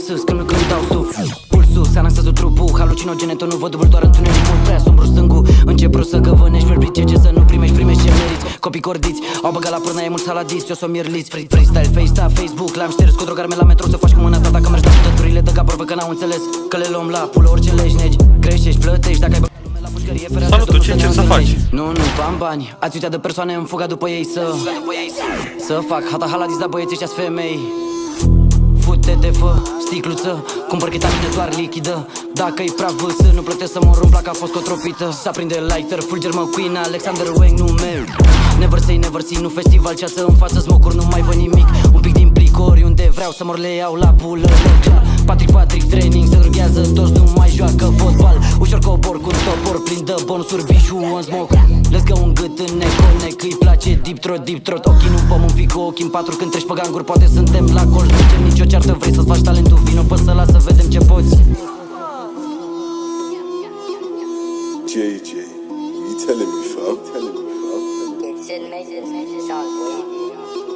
sus când dau suf. Pulsul, se anansează trupul, halucinogene, tot nu văd dublu, doar întunericul. Prea sombru stângul, încep rost să găvănești. Mergi ce să nu primești ce meriți. Copii cordiți, au băgat la pârnă, e mult saladiți. Eu s-o mierliți, freestyle, FaceTime, Facebook. L-am șters cu drogarme la metro, să faci cu mâna ta. Dacă mergi la putăturile de capor, că n-au înțeles că le luăm la pulă, orice leșnegi. Creștești, plătești, dacă ai băgat lume la pușcărie. Salut, ce încerci să faci? Nu, bani, ați uitat de persoane în fuga după ei să fac hata haladis, da băieți ăștia-s femei. Fute-te, fă sticluță, cumpăr chetamină doar lichidă. Dacă-i prea vâsă, nu plătesc să mă rumpla că a fost cotropită. S-aprinde lighter, Fulger McQueen, Alexander Wang, nu merg. Never say, nu festival, ceață în față, smocuri, nu mai văd nimic. Un pic din plic, oriunde vreau să mor le iau la bulă. Patrick, training, se droghează toți, nu mai joacă fotbal. Ușor cobor cu topor, plin de bonusuri, bișu în smoke. Let's go în gât, în neconnect, îi place deep throat. Ochii nu pom un pic cu ochii în patru, când treci pe ganguri, poate suntem la colț. Nu ducem nicio ceartă, vrei să-ți faci talentul, vino pe săla să vedem ce poți. JJ, you telling me, fam? Shouldn't make this sound way.